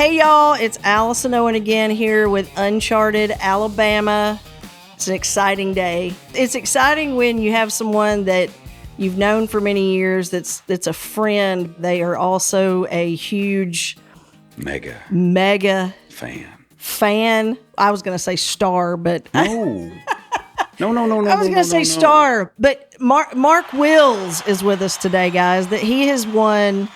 Hey y'all, it's Alison Owen again here with Uncharted, Alabama. It's an exciting day. It's exciting when you have someone that you've known for many years that's a friend. They are also a huge mega fan. I was going to say star, but No. I was going to say star, but Mark Wills is with us today, guys. That he has won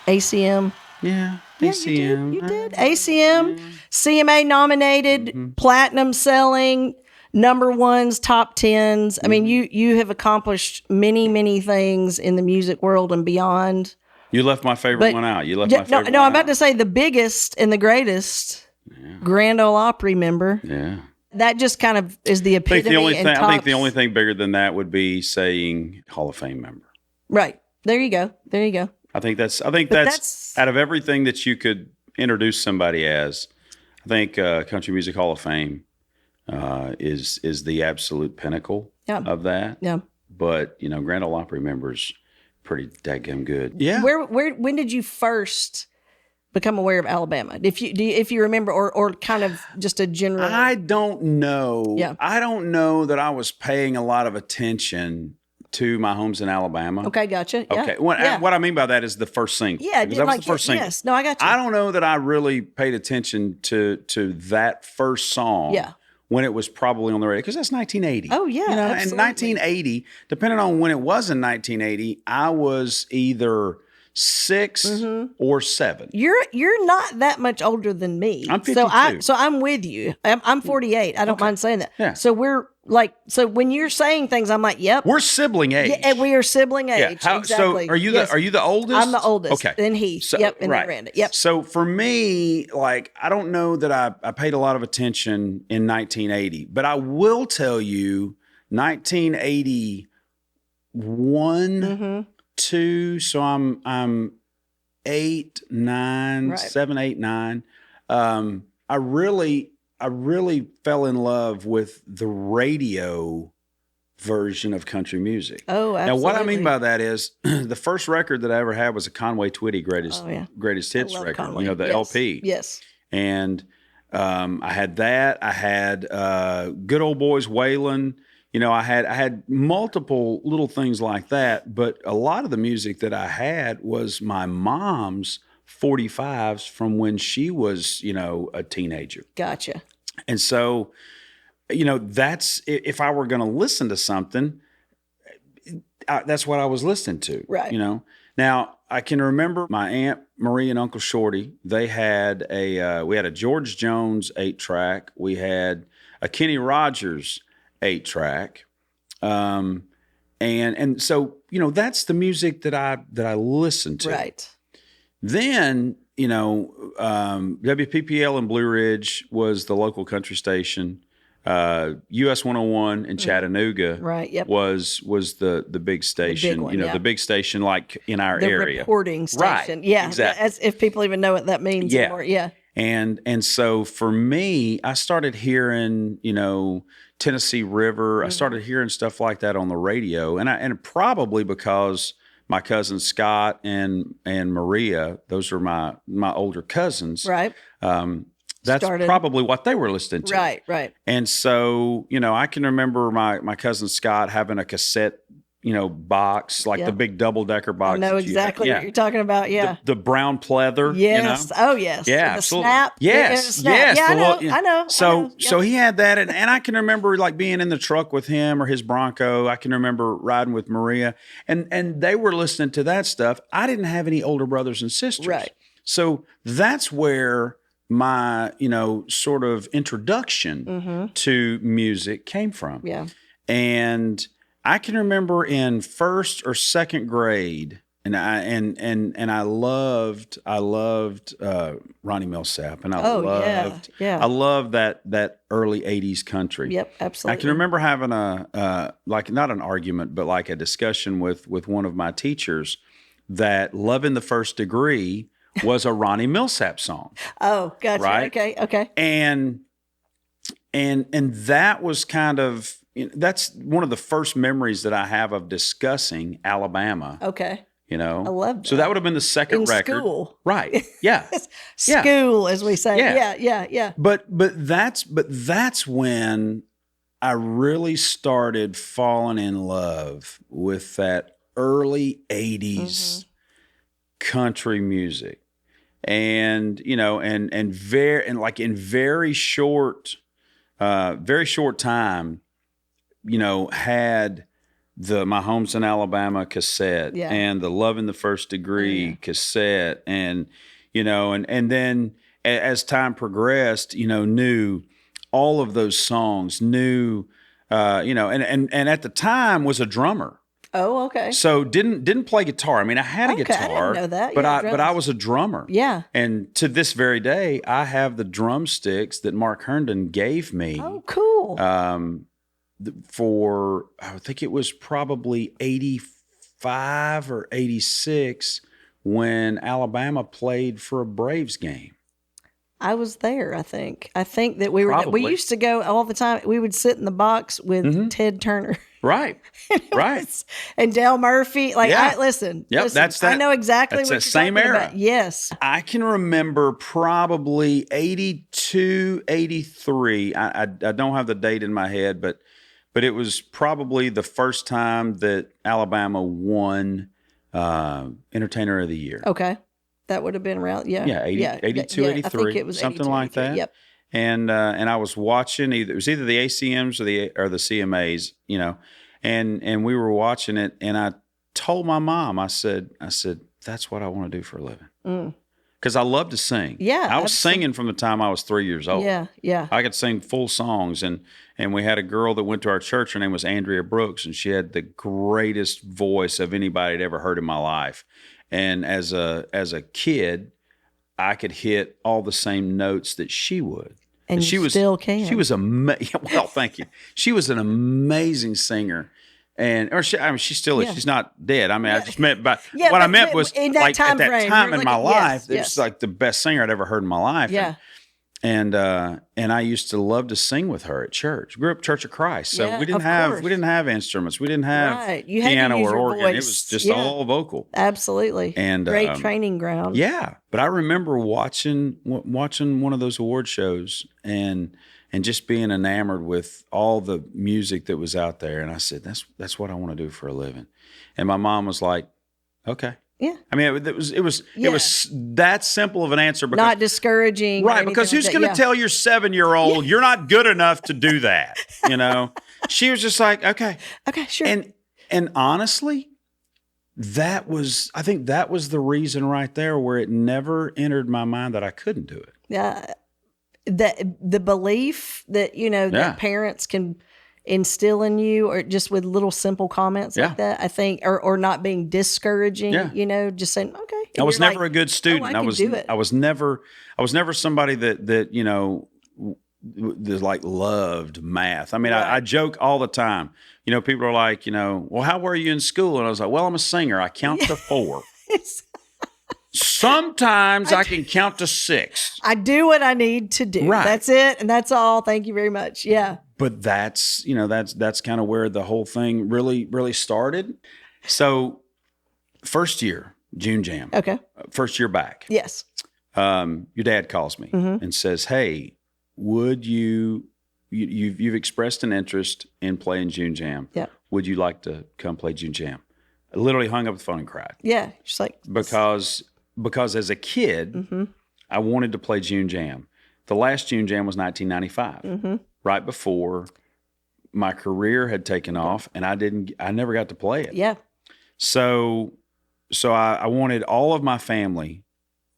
ACM. Yeah, ACM. You did. ACM, CMA nominated, platinum selling, number ones, top tens. I mean, you have accomplished many, many things in the music world and beyond. You left my favorite one out. You left my favorite No, one I'm about out. to say the biggest and the greatest Grand Ole Opry member. Yeah. That just kind of is the epitome. I think the only thing bigger than that would be saying Hall of Fame member. Right. There you go. I think that's out of everything that you could introduce somebody as, I think Country Music Hall of Fame is the absolute pinnacle of that. Yeah. But Grand Ole Opry member's pretty dadgum good. Yeah. When did you first become aware of Alabama? If you remember, or kind of just a general. I don't know. Yeah. I don't know that I was paying a lot of attention to my homes in Alabama. Okay, gotcha. Yeah. Okay. What I mean by that is the first single. Yeah, that was the first single. Yes. No, I got you. I don't know that I really paid attention to that first song. Yeah. When it was probably on the radio, because that's 1980. Oh yeah, absolutely. And 1980, depending on when it was in 1980, I was either 6 or 7. You're not that much older than me. I'm 52. So I'm with you. I'm 48. I don't mind saying that. Yeah. So we're so when you're saying things, I'm like, yep. We're sibling age. Yeah, and we are sibling age. Yeah. Exactly. So are you the oldest? I'm the oldest. Okay. Then he. So, yep. And right. then Miranda. Yep. So for me, I don't know that I paid a lot of attention in 1980, but I will tell you 1981, 2. So I'm 8, 9, Right. 7, 8, 9. I really fell in love with the radio version of country music. Oh, absolutely. Now, what I mean by that is the first record that I ever had was a Conway Twitty greatest hits record. Conway. The LP. Yes. And I had that. I had Good Old Boys Waylon. I had multiple little things like that, but a lot of the music that I had was my mom's 45s from when she was, a teenager. Gotcha. And so, that's, if I were going to listen to something, that's what I was listening to. Right. Now I can remember my Aunt Marie and Uncle Shorty. They had we had a George Jones 8-track. We had a Kenny Rogers 8-track. And so, that's the music that I listened to. Right. Then, WPPL in Blue Ridge was the local country station. US 101 in Chattanooga Right, yep. was the big station. one, the big station like in our The area. reporting station. Right, Yeah. exactly. As if people even know what that means anymore. Yeah. And so for me, I started hearing, Tennessee River. I started hearing stuff like that on the radio, and probably because my cousin Scott and Maria, those are my older cousins. Right. That's probably what they were listening to. Right. And so, I can remember my cousin Scott having a cassette, box, the big double-decker box. I know exactly what you're talking about. Yeah. The brown pleather. Yes. Oh, yes. Yeah, the absolutely. Snap. Yes. Snap. Yes. Yeah, I know. So he had that, and I can remember being in the truck with him or his Bronco. I can remember riding with Maria, and they were listening to that stuff. I didn't have any older brothers and sisters. Right. So that's where my, sort of introduction to music came from. Yeah. And I can remember in first or second grade, and I loved Ronnie Millsap, and I loved that early '80s country. Yep, absolutely. I can remember having not an argument, but a discussion with one of my teachers that "Loving the First Degree" was a Ronnie Millsap song. Oh, gotcha. Right? Okay. And that was kind of, that's one of the first memories that I have of discussing Alabama. Okay. you know. I love that. So that would have been the second In record. school. Right. Yeah. Yeah. School, as we say. Yeah. But that's when I really started falling in love with that early 80s country music. And, you know, and like in very short time, you know, had My Home's in Alabama cassette and the Love in the First Degree cassette. And, you know, and then as time progressed, you know, knew all of those songs, knew, you know, and at the time was a drummer. Oh, okay. So didn't play guitar. I mean, I had a guitar. I didn't know that. But I was a drummer. Yeah. And to this very day, I have the drumsticks that Mark Herndon gave me. Oh, cool. For I think it was probably 85 or 86 when Alabama played for a Braves game. I was there, I think. I think that we used to go all the time. We would sit in the box with Ted Turner. Right. Right. And Del Murphy. Like, listen. Yep, listen, that's that. I know exactly that's what that you're same talking era. about. Yes. I can remember probably 82, 83. I don't have the date in my head, but it was probably the first time that Alabama won Entertainer of the Year. Okay. That would have been around, 82, 83, I think it was something 82, like that. Yep. And I was watching it was either the ACMs or the CMAs, you know, and we were watching it, and I told my mom, I said, that's what I want to do for a living. Because I love to sing. Yeah. I was singing from the time I was 3 years old. Yeah. I could sing full songs, and we had a girl that went to our church. Her name was Andrea Brooks, and she had the greatest voice of anybody I'd ever heard in my life. And as a kid, I could hit all the same notes that she would. And you still can. She was well, thank you. She was an amazing singer. She still is. She's not dead. I mean, I just meant what I meant was in that like time at that frame, time in my life, yes. it was like the best singer I'd ever heard in my life. Yeah. And I used to love to sing with her at church. Grew up Church of Christ, so we didn't have instruments. We didn't have piano or organ. Voice. It was just all vocal. Absolutely. And great training ground. Yeah, but I remember watching one of those award shows and just being enamored with all the music that was out there. And I said, that's what I want to do for a living. And my mom was like, okay. Yeah. I mean, it was that simple of an answer. Because, not discouraging. Right. Because who's going to tell your 7-year-old you're not good enough to do that? You know, she was just like, okay. Okay, sure. And honestly, I think that was the reason right there where it never entered my mind that I couldn't do it. Yeah. The belief that, you know, that parents can instill in you, or just with little simple comments like that, I think, or not being discouraging, you know, just saying, okay. I was never a good student. I was never somebody that, you know, like loved math. I mean, I joke all the time, you know, people are like, you know, well, how were you in school? And I was like, well, I'm a singer. I count to 4. Sometimes I can count to 6. I do what I need to do. Right. That's it. And that's all. Thank you very much. Yeah. But that's kind of where the whole thing really started. So first year, June Jam. Okay. First year back. Yes. Your dad calls me and says, hey, would you've expressed an interest in playing June Jam. Yeah. Would you like to come play June Jam? I literally hung up the phone and cried. Yeah. Just like, because as a kid, I wanted to play June Jam. The last June Jam was 1995, right before my career had taken off, and I never got to play it. Yeah. So I wanted all of my family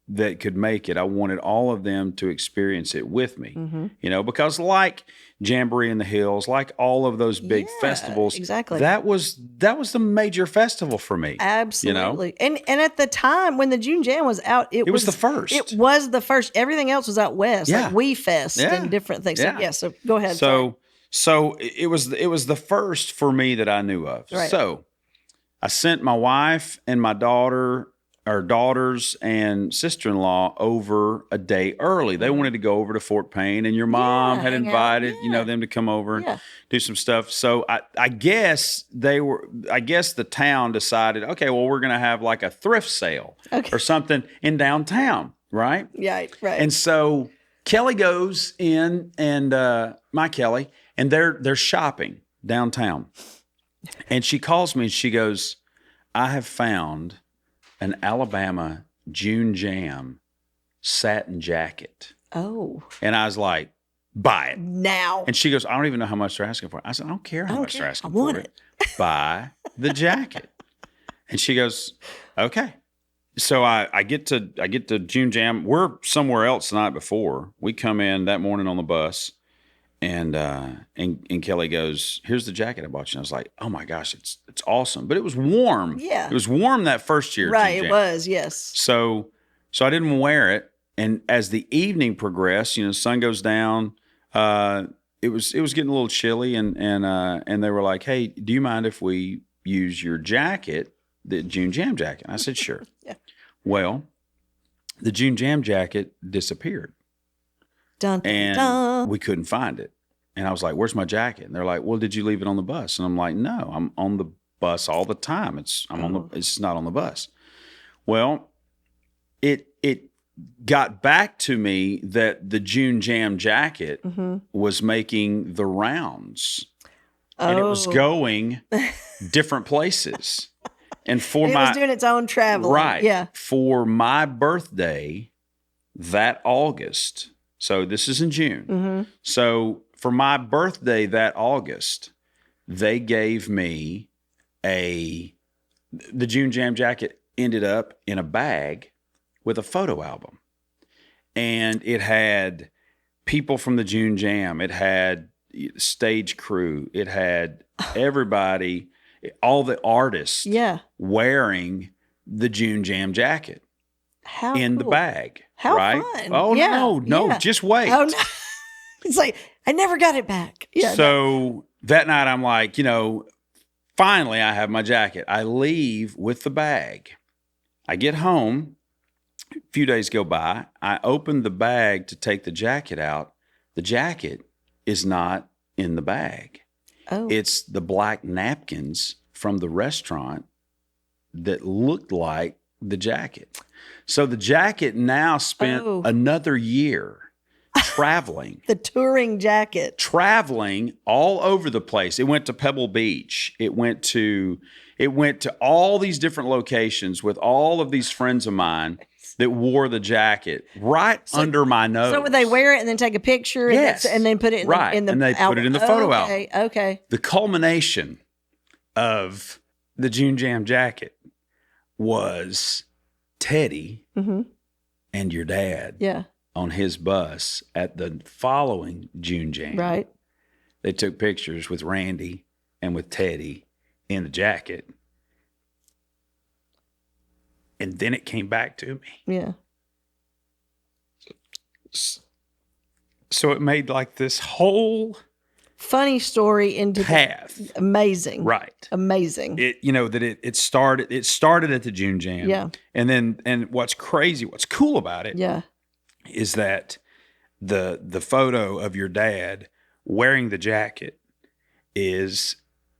that could make it. I wanted all of them to experience it with me, you know, because like Jamboree in the Hills, like all of those big festivals, exactly. That was the major festival for me. Absolutely. You know? And at the time when the June Jam was out, it was the first. It was the first. Everything else was out west, like We Fest and different things. Yeah. So go ahead. So it was the first for me that I knew of. Right. So I sent my wife and my daughter our daughters and sister-in-law over a day early. They wanted to go over to Fort Payne, and your mom had hang out. invited, them to come over and do some stuff. So I guess the town decided, okay, well, we're going to have like a thrift sale or something in downtown, right? Right. And so Kelly goes in, and my Kelly, and they're shopping downtown. And she calls me and she goes, I have found an Alabama June Jam satin jacket. Oh. And I was like, buy it. Now. And she goes, I don't even know how much they're asking for it. I said, I don't care how much they're asking for it. I want it. Buy the jacket. And she goes, okay. So I get to June Jam. We're somewhere else the night before. We come in that morning on the bus. And Kelly goes, here's the jacket I bought you. And I was like, oh my gosh, it's awesome. But it was warm. Yeah. It was warm that first year. Right, it was, yes. So I didn't wear it. And as the evening progressed, the sun goes down. It was getting a little chilly, and they were like, hey, do you mind if we use your jacket, the June Jam jacket? And I said, sure. Yeah. Well, the June Jam jacket disappeared. Dun, dun, And dun. we couldn't find it. And I was like, where's my jacket? And they're like, well, did you leave it on the bus? And I'm like, no, I'm on the bus all the time. It's not on the bus. Well, it got back to me that the June Jam jacket was making the rounds. And it was going different places. And it was doing its own traveling. Right. Yeah. For my birthday that August, so this is in June. So for my birthday that August, they gave me the June Jam jacket ended up in a bag with a photo album. And it had people from the June Jam. It had stage crew. It had everybody, all the artists wearing the June Jam jacket. How in cool. the bag. How right? fun. Oh, no, just wait. Oh, no. It's like, I never got it back. Yeah. So that night I'm like, finally I have my jacket. I leave with the bag. I get home. A few days go by. I open the bag to take the jacket out. The jacket is not in the bag. Oh. It's the black napkins from the restaurant that looked like the jacket. So the jacket now spent another year traveling. The touring jacket. Traveling all over the place. It went to Pebble Beach. It went to all these different locations with all of these friends of mine that wore the jacket under my nose. So would they wear it and then take a picture? Yes. And then put it in right. the and they album. put it in the photo album. Okay. The culmination of the June Jam jacket was Teddy and your dad on his bus at the following June Jam. Right. They took pictures with Randy and with Teddy in the jacket. And then it came back to me. Yeah. So it made like this whole funny story into path. Amazing. Right. Amazing. It started at the June Jam. Yeah. And what's cool about it is that the photo of your dad wearing the jacket is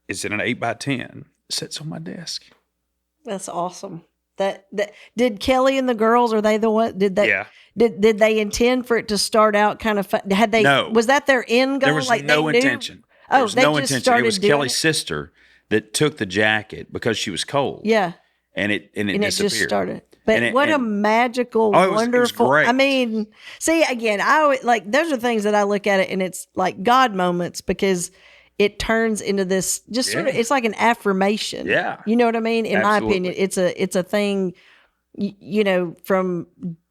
in an 8x10. Sits on my desk. That's awesome. That did Kelly and the girls, are they the one? Did they? Yeah. Did they intend for it to start out kind of fun? Had they? No. Was that their end goal? There was no intention. There was no intention. It was Kelly's sister that took the jacket because she was cold. Yeah. And it disappeared. It just started. But what a magical, wonderful. It was great. I mean, see, again, I always, those are things that I look at it and it's like God moments because it turns into this just sort of, it's like an affirmation. Yeah. You know what I mean? In Absolutely. my opinion, it's a thing, from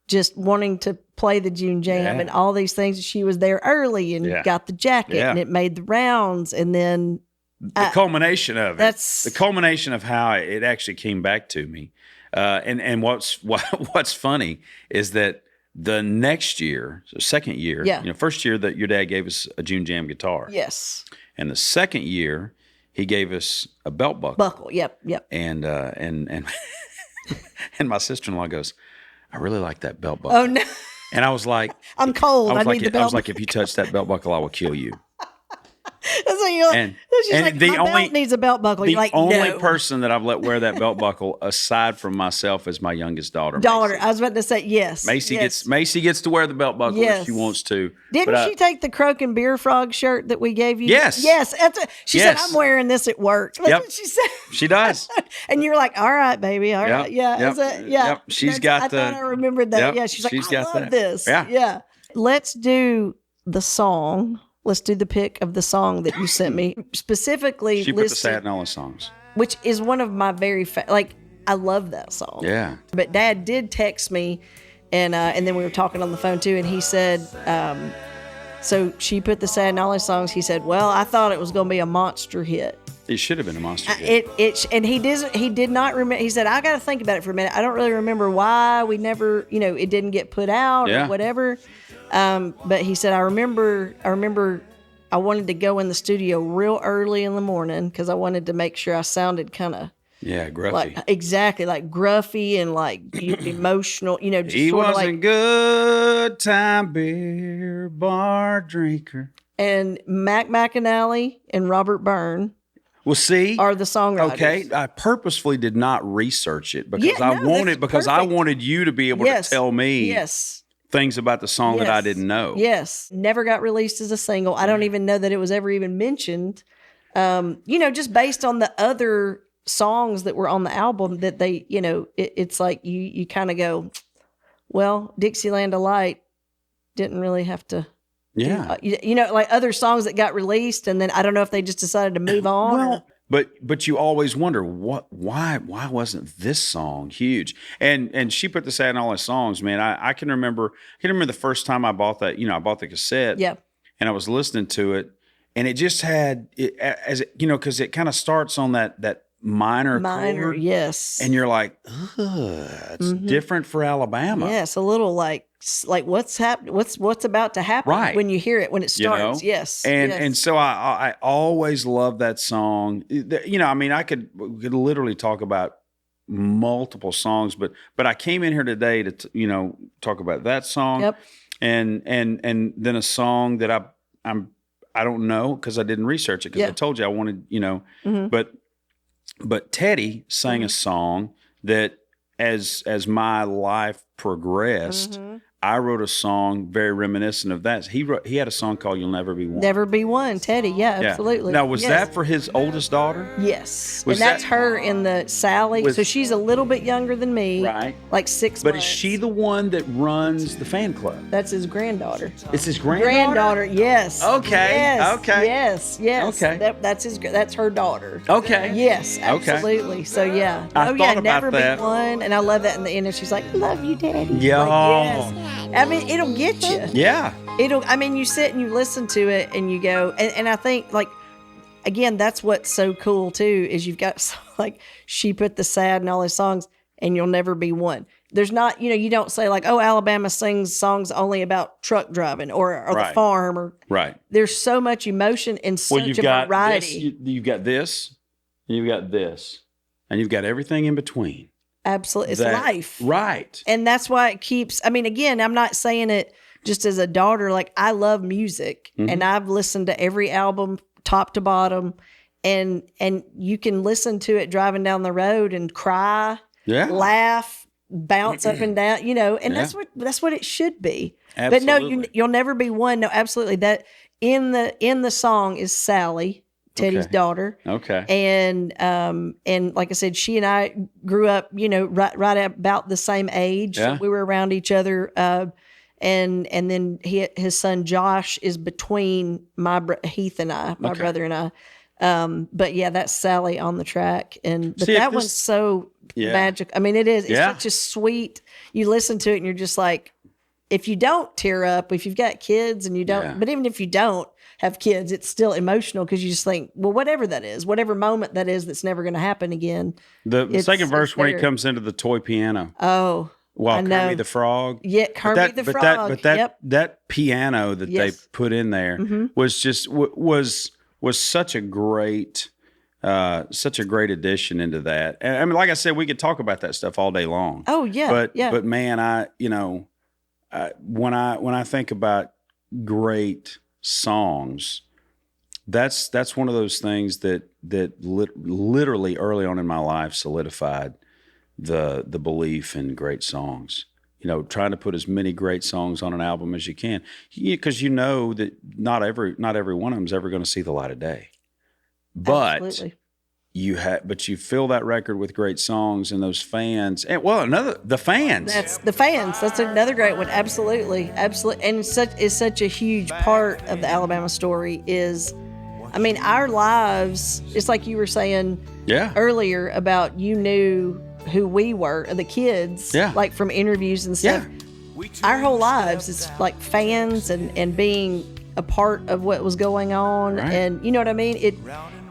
just wanting to play the June Jam and all these things. She was there early and got the jacket and it made the rounds. And then the culmination of it. That's the culmination of how it actually came back to me. And what's funny is that the next year, so second year, first year that your dad gave us a June Jam guitar. Yes. And the second year, he gave us a belt buckle. Yep. And And my sister-in-law goes, I really like that belt buckle. Oh no, And I was like, I'm cold. I need the belt. I was like, if you touch that belt buckle, I will kill you. That's what you're like, And, she's and like, the my only belt needs a belt buckle. the You're like, only no. person that I've let wear that belt buckle, aside from myself, is my youngest daughter. Daughter, I was about to say yes. Macy gets to wear the belt buckle if she wants to. Didn't she take the Croak and Beer Frog shirt that we gave you? Yes. Yes. She said, I'm wearing this at work. That's what she said. She does. And you're like, all right, baby. All right. Yeah. Yep. She's got I thought I remembered that. Yeah. She's like, I love this. Yeah. Let's do the song. Let's do the pick of the song that you sent me. Specifically, she put the Sad and Alison songs, which is one of my very I love that song. Yeah. But Dad did text me, and then we were talking on the phone too, and he said, so she put the Sad and Alison songs. He said, well, I thought it was going to be a monster hit. It should have been a monster hit. And he did not remember. He said, I got to think about it for a minute. I don't really remember why we never, it didn't get put out or whatever. But he said, I remember I wanted to go in the studio real early in the morning because I wanted to make sure I sounded kind of gruffy. Like gruffy and like emotional, just he sort of wasn't good time beer bar drinker. And Mac McAnally and Robert Byrne are the songwriters. Okay, I purposefully did not research it because I wanted you to be able to tell me things about the song that I didn't know. Yes. Never got released as a single. I don't even know that it was ever even mentioned. Just based on the other songs that were on the album that they, it's like you kind of go, well, Dixieland Delight didn't really have to. Yeah. Like other songs that got released, and then I don't know if they just decided to move on. But you always wonder why wasn't this song huge? And she put the Sad and all his songs, man. I can remember the first time I bought that, I bought the cassette. Yeah. And I was listening to it, and it just had it as because it kind of starts on that minor chord. Yes. And you're like, it's different for Alabama. Yes, a little like what's happening, what's about to happen when you hear it, when it starts. Yes. And so I always loved that song. I could literally talk about multiple songs, but I came in here today to talk about that song. Yep. And then a song that I don't know because I didn't research it because I told you I wanted, but Teddy sang a song that as my life progressed, I wrote a song very reminiscent of that. He had a song called "You'll Never Be One." Never Be One, Teddy. Yeah, absolutely. Now, was that for his oldest daughter? Yes, and that's her in the Sally. So she's a little bit younger than me, right? Like 6 months. But is she the one that runs the fan club? That's his granddaughter. It's his granddaughter. Yes. Okay. Yes. Okay. Yes. Okay. That's her daughter. Okay. Yes. Absolutely. Okay. So yeah. I thought about Never that. Be One, and I love that in the end. And she's like, "Love you, Daddy." Yeah. Like, yes. I mean, it'll get you. Yeah. You sit and you listen to it and you go, and I think, like, again, that's what's so cool too, is you've got, like, she put the Sad and all his songs, and You'll Never Be One. There's not, you don't say like, oh, Alabama sings songs only about truck driving or the farm, or there's so much emotion and such a variety. You've got this, and you've got this, and you've got everything in between. Absolutely. It's life. Right. And that's why it keeps, again, I'm not saying it just as a daughter. Like, I love music, and I've listened to every album top to bottom, and you can listen to it driving down the road and cry, laugh, bounce up and down, and that's what it should be. Absolutely. But no, You'll Never Be One. No, absolutely. That in the song is Sally, Teddy's daughter. Okay. And like I said, she and I grew up, right about the same age. Yeah. We were around each other. And then his son Josh is between Heath and I, my brother and I. But yeah, that's Sally on the track. One's so magic. It is. It's such a sweet, you listen to it and you're just like, if you don't tear up, if you've got kids and you don't, but even if you don't have kids, it's still emotional because you just think, well, whatever that is, whatever moment that is, that's never going to happen again. The second verse when he comes into the toy piano. Oh, well, Kermit the Frog. Yeah, Kermit the Frog. That piano that they put in there was just was such a great Such a great addition into that. And I mean, like I said, we could talk about that stuff all day long. Oh yeah, But man, when I think about great songs, that's one of those things that literally early on in my life solidified the belief in great songs. Trying to put as many great songs on an album as you can, because that not every one of them is ever going to see the light of day. But absolutely. you fill that record with great songs, and those fans, and the fans. That's the fans. That's another great one. Absolutely, absolutely. And it's such a huge part of the Alabama story is, I mean, our lives. It's like you were saying earlier about you knew who we were, the kids, like from interviews and stuff. Yeah. Our whole lives, it's like fans and being a part of what was going on, right. And you know what I mean.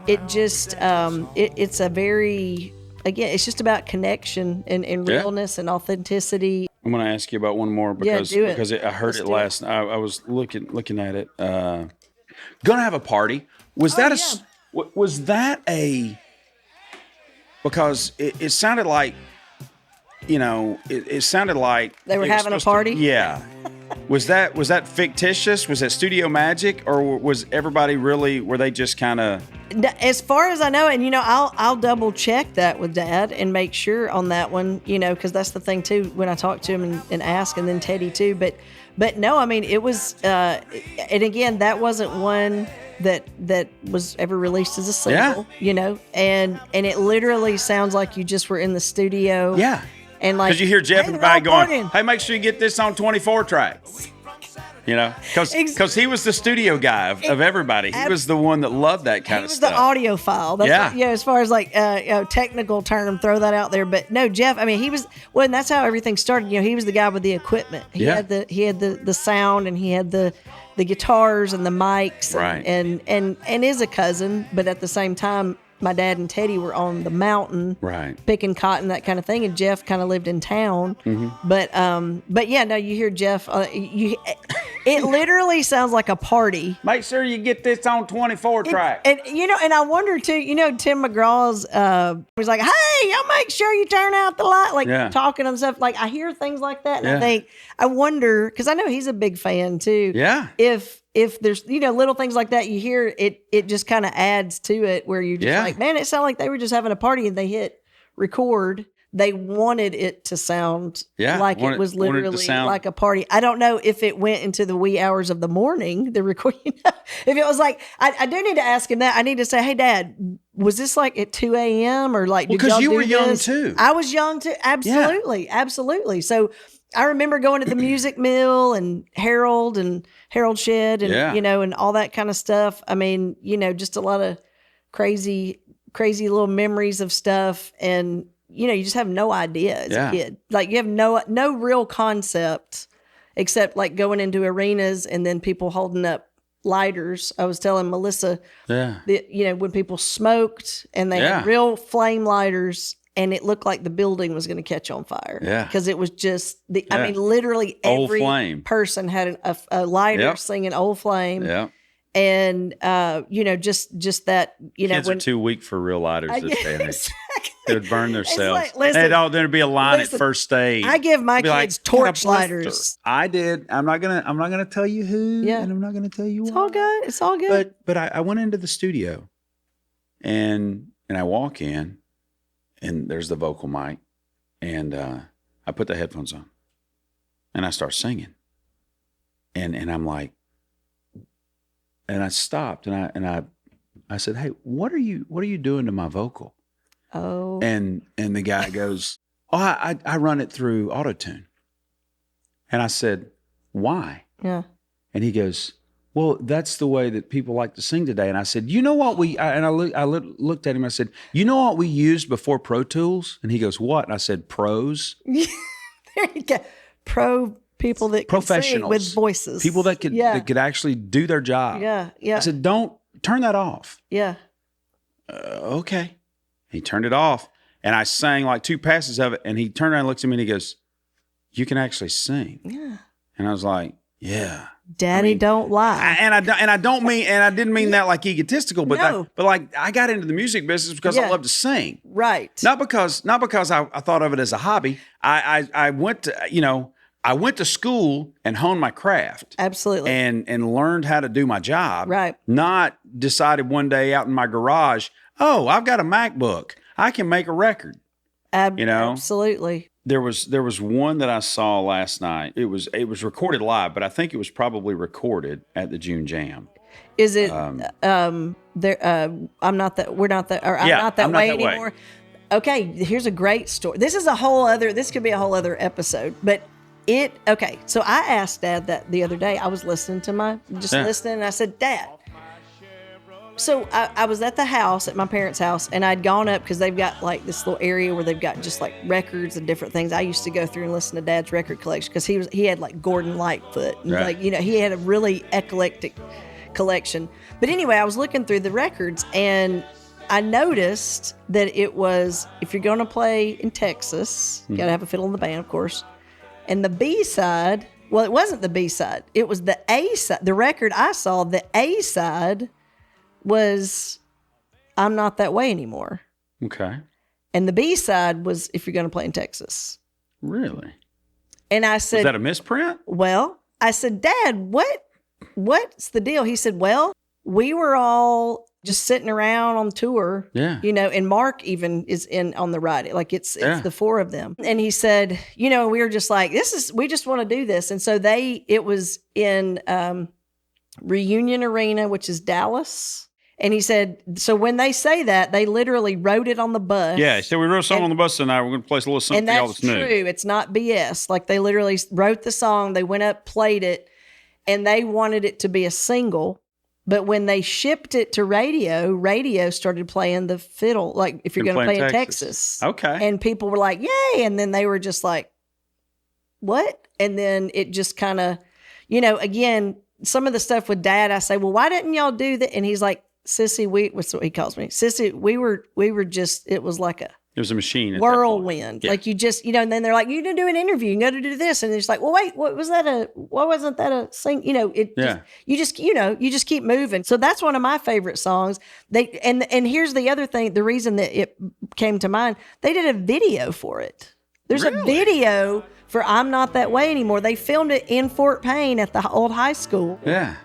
It just it's a very, again, it's just about connection and realness and authenticity. I'm going to ask you about one more because I heard it last night. I was looking at it. Gonna have a party. Was that because it sounded like, it sounded like they were having a party. Yeah. Was that fictitious? Was that studio magic, or was everybody really? Were they just kind of? As far as I know, and I'll double check that with Dad and make sure on that one. Because that's the thing too. When I talk to him and ask, and then Teddy too. But no, I mean it was. And again, that wasn't one that was ever released as a single. Yeah. And it literally sounds like you just were in the studio. Yeah. And like, because you hear Jeff in the back going, "Hey, make sure you get this on 24 track." Because he was the studio guy of everybody. He was the one that loved that kind of stuff. He was the audiophile. That's as far as like technical term, throw that out there. But no, Jeff. I mean, he was. Well, and that's how everything started. He was the guy with the equipment. He had the sound, and he had the guitars and the mics, right. and is a cousin, but at the same time, my dad and Teddy were on the mountain, right, picking cotton, that kind of thing, and Jeff kind of lived in town. Mm-hmm. But yeah, no, you hear Jeff. It literally sounds like a party. Make sure you get this on 24 track. And I wonder too. Tim McGraw's was like, "Hey, y'all make sure you turn out the light," talking and stuff. Like I hear things like that, and I wonder, because I know he's a big fan too. Yeah. If there's little things like that, you hear it just kind of adds to it, where you're just like, man, it sounded like they were just having a party and they hit record. They wanted it to sound like it was literally like a party. I don't know if it went into the wee hours of the morning, the recording. If it was like, I do need to ask him that. I need to say, hey, Dad, was this like at 2 a.m. or like, did y'all do this? Because you were young too. I was young too. Absolutely. Yeah. Absolutely. So I remember going to the Music Mill and Harold Shed and, and all that kind of stuff. I mean, just a lot of crazy little memories of stuff. And, you just have no idea as a kid. Like you have no real concept except like going into arenas and then people holding up lighters. I was telling Melissa that, when people smoked and they had real flame lighters, and it looked like the building was going to catch on fire. Yeah. Because it was just, I mean, literally every person had a lighter singing Old Flame. Yeah. And, just that, Kids are too weak for real lighters this day and age. Exactly. They would burn themselves. Like, there'd be a line at first stage. I give my kids torch lighters. I did. I'm not gonna tell you who, and I'm not gonna tell you why. It's all good. But I went into the studio, and I walk in, and there's the vocal mic, and I put the headphones on, and I start singing, and I'm like, and I stopped, and I said, "Hey, what are you doing to my vocal?" Oh, and the guy goes, "Oh, I run it through Auto-Tune," and I said, "Why?" Yeah, and he goes, "Well, that's the way that people like to sing today." And I said, "You know what I looked at him. I said, "You know what we used before Pro Tools?" And he goes, "What?" And I said, "Pros." There you go. Pro people that can sing with voices. People that could actually do their job. Yeah, yeah. I said, "Don't turn that off." Yeah. Okay. He turned it off, and I sang like 2 passes of it, and he turned around and looked at me, and he goes, "You can actually sing." Yeah. And I was like, "Yeah." Daddy don't lie. And I didn't mean that like egotistical, but No. but like I got into the music business because I love to sing. Right. Not because I thought of it as a hobby. I went to school and honed my craft. Absolutely. And learned how to do my job. Right. Not decided one day out in my garage, oh, I've got a MacBook. I can make a record. Absolutely. There was one that I saw last night. It was recorded live, but I think it was probably recorded at the June Jam. Is it I'm not that way anymore? Okay, here's a great story. This could be a whole other episode, but so I asked Dad that the other day. I was listening, and I said, Dad, so I was at the house, at my parents' house, and I'd gone up because they've got like this little area where they've got just like records and different things. I used to go through and listen to Dad's record collection because he had like Gordon Lightfoot and he had a really eclectic collection. But anyway, I was looking through the records and I noticed that it was, if you're going to play in Texas, you got to have a fiddle in the band, of course. And the B-side, well, it wasn't the B-side. It was the A-side. The record I saw, the A-side was I'm Not That Way Anymore. Okay. And the B-side was If You're Going to Play in Texas. Really? And I said... Was that a misprint? Well, I said, Dad, what's the deal? He said, well, we were all just sitting around on tour. Yeah. And Mark even is in on the ride. Like it's the four of them. And he said, we were just like, we just want to do this. And so it was in Reunion Arena, which is Dallas. And he said, so when they say that, they literally wrote it on the bus. Yeah, so we wrote a song on the bus tonight. We're going to play a little something else new. And that's true. It's not BS. Like they literally wrote the song, they went up, played it, and they wanted it to be a single. But when they shipped it to radio started playing the fiddle, like If You're Going to Play in Texas. Okay. And people were like, yay. And then they were just like, what? And then it just kind of, again, some of the stuff with Dad, I say, well, why didn't y'all do that? And he's like, Sissy, what's what he calls me? Sissy, we were just, it was like it was a machine. Whirlwind. Yeah. Like you just, and then they're like, you didn't do an interview. You got to do this. And it's like, well, wait, why wasn't that a sing? You just keep moving. So that's one of my favorite songs. And here's the other thing, the reason that it came to mind, they did a video for it. There's a video for I'm Not That Way Anymore. They filmed it in Fort Payne at the old high school. Yeah.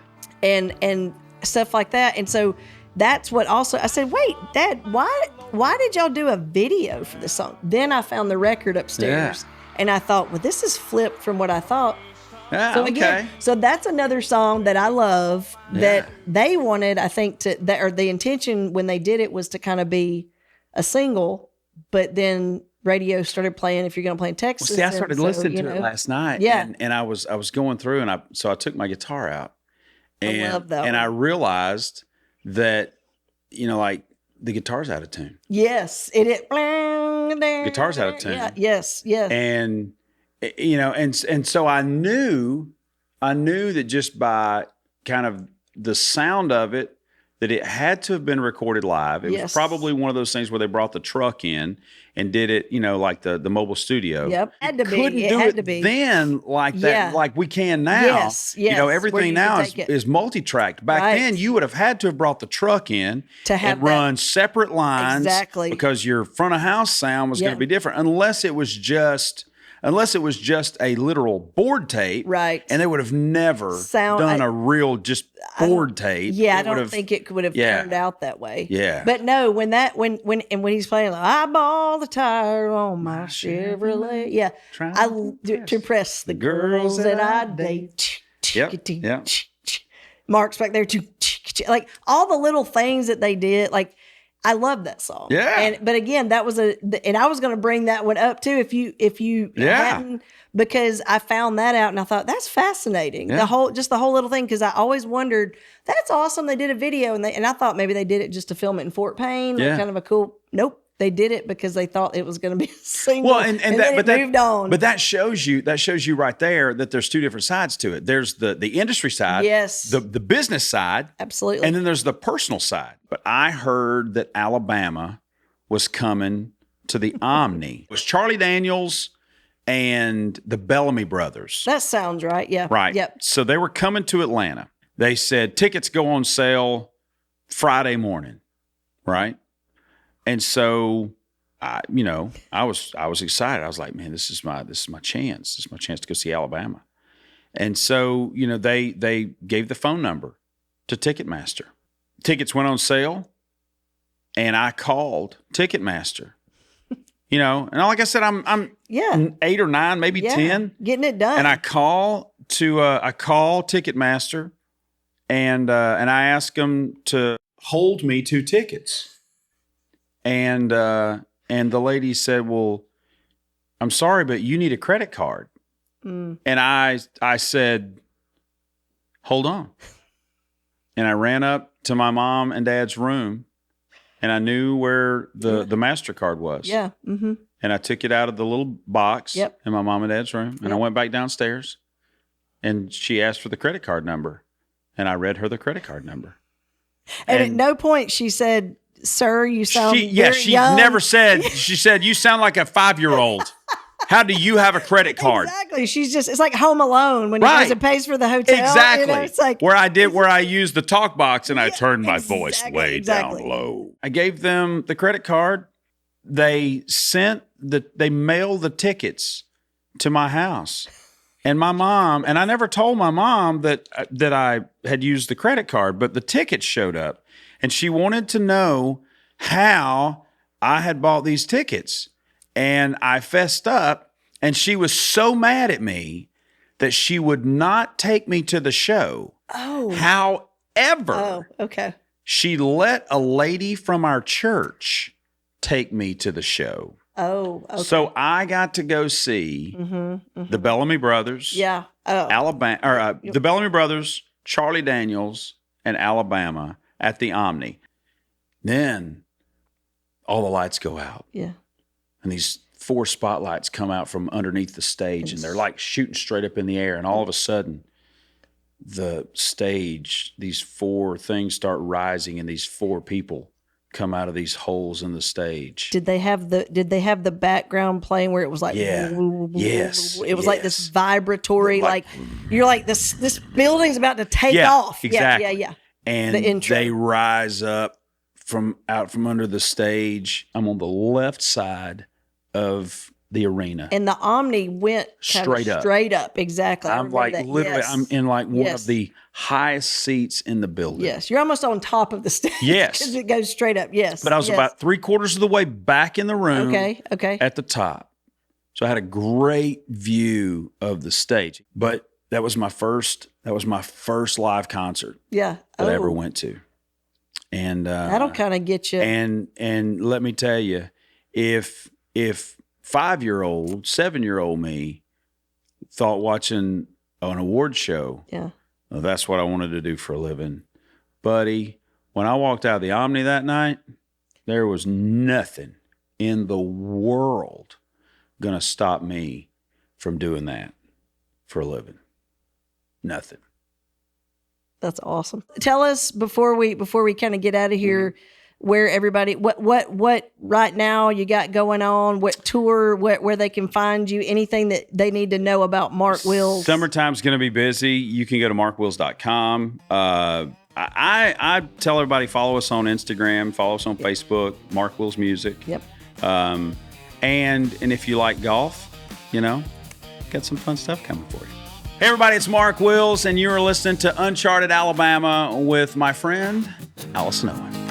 And stuff like that. And so that's what also, I said, wait, Dad, why did y'all do a video for this song? Then I found the record upstairs and I thought, well, this is flipped from what I thought. Yeah, so again, so that's another song that I love that they wanted, I think, the intention when they did it was to kind of be a single, but then radio started playing If You're Going to Play in Texas. Well, see, I started listening to it last night. Yeah. And I was going through and so I took my guitar out. And, I love that and one. I realized that, like the guitar's out of tune. Yes. Guitar's out of tune. Yeah, yes. And, and so I knew that just by kind of the sound of it, that it had to have been recorded live. It was probably one of those things where they brought the truck in and did it, like the mobile studio. Yep. Had to be. Couldn't do it then like that, like we can now. Yes. Everything now is multi-tracked. Back then, you would have had to have brought the truck in to have and run separate lines. Exactly. Because your front of house sound was going to be different unless it was just a literal board tape. Right. And they would have never done a real just board tape. Yeah, I don't think it would have turned out that way. Yeah. But no, when he's playing, like, I ball the tire on my Chevrolet. Yeah. To press the girls that I date. Yep. Mark's back there. Like all the little things that they did, like, I love that song. Yeah. But again, that was and I was going to bring that one up too if you hadn't, because I found that out and I thought that's fascinating. Yeah. The whole little thing, because I always wondered, that's awesome. They did a video and I thought maybe they did it just to film it in Fort Payne. Yeah. Kind of a cool. Nope. They did it because they thought it was going to be a single. Well, and that moved on. But that shows you right there that there's two different sides to it. There's the industry side, yes, the business side, absolutely, and then there's the personal side. But I heard that Alabama was coming to the Omni. It was Charlie Daniels and the Bellamy brothers. That sounds right. Yeah. Right. Yep. So they were coming to Atlanta. They said tickets go on sale Friday morning. Right. And so I was excited. I was like, man, this is my chance. This is my chance to go see Alabama. And so, they gave the phone number to Ticketmaster. Tickets went on sale, and I called Ticketmaster. And like I said, I'm 8 or 9, maybe 10, getting it done. And I call Ticketmaster, and I ask them to hold me 2 tickets, and the lady said, "Well, I'm sorry, but you need a credit card." And I said, "Hold on," and I ran up to my mom and dad's room. And I knew where the MasterCard was. Yeah. Mm-hmm. And I took it out of the little box in my mom and dad's room. And I went back downstairs. And she asked for the credit card number. And I read her the credit card number. And at no point she said, "Sir, you sound very young." She never said. She said, "You sound like a 5-year-old. How do you have a credit card?" Exactly. It's like Home Alone when he goes and pays for the hotel. Exactly. It's like where I used the talk box and I turned my voice way down low. I gave them the credit card. They mailed the tickets to my house. And my mom, and I never told my mom that I had used the credit card, but the tickets showed up. And she wanted to know how I had bought these tickets. And I fessed up, and she was so mad at me that she would not take me to the show. Oh. However, okay. She let a lady from our church take me to the show. Oh, okay. So I got to go see the Bellamy brothers. Yeah. Oh. Alabama, the Bellamy brothers, Charlie Daniels, and Alabama at the Omni. Then all the lights go out. Yeah. And these 4 spotlights come out from underneath the stage, and they're like shooting straight up in the air. And all of a sudden, the stage, these 4 things start rising, and these 4 people come out of these holes in the stage. Did they have the background playing where it was like, yes, it was like this vibratory, like you're like this building's about to take off. Exactly. Yeah. And they rise up from under the stage. I'm on the left side of the arena. And the Omni went straight up. Exactly. I'm like literally, I'm in like one of the highest seats in the building. Yes. You're almost on top of the stage. Yes. Because it goes straight up. Yes. But I was about 3/4 of the way back in the room. Okay. At the top. So I had a great view of the stage. But that was my first live concert. Yeah. That I ever went to. And that'll kind of get you. And let me tell you, if 5-year-old, 7-year-old me thought watching an award show, well, that's what I wanted to do for a living, buddy. When I walked out of the Omni that night, there was nothing in the world gonna stop me from doing that for a living. Nothing. That's awesome. Tell us before we kind of get out of here, where everybody, what right now you got going on, what tour, where they can find you, anything that they need to know about Mark Wills. Summertime's going to be busy. You can go to markwills.com. I tell everybody, follow us on Instagram, follow us on Facebook, Mark Wills Music. Yep. And if you like golf, got some fun stuff coming for you. Hey everybody, it's Mark Wills, and you're listening to Uncharted Alabama with my friend, Alison Owen.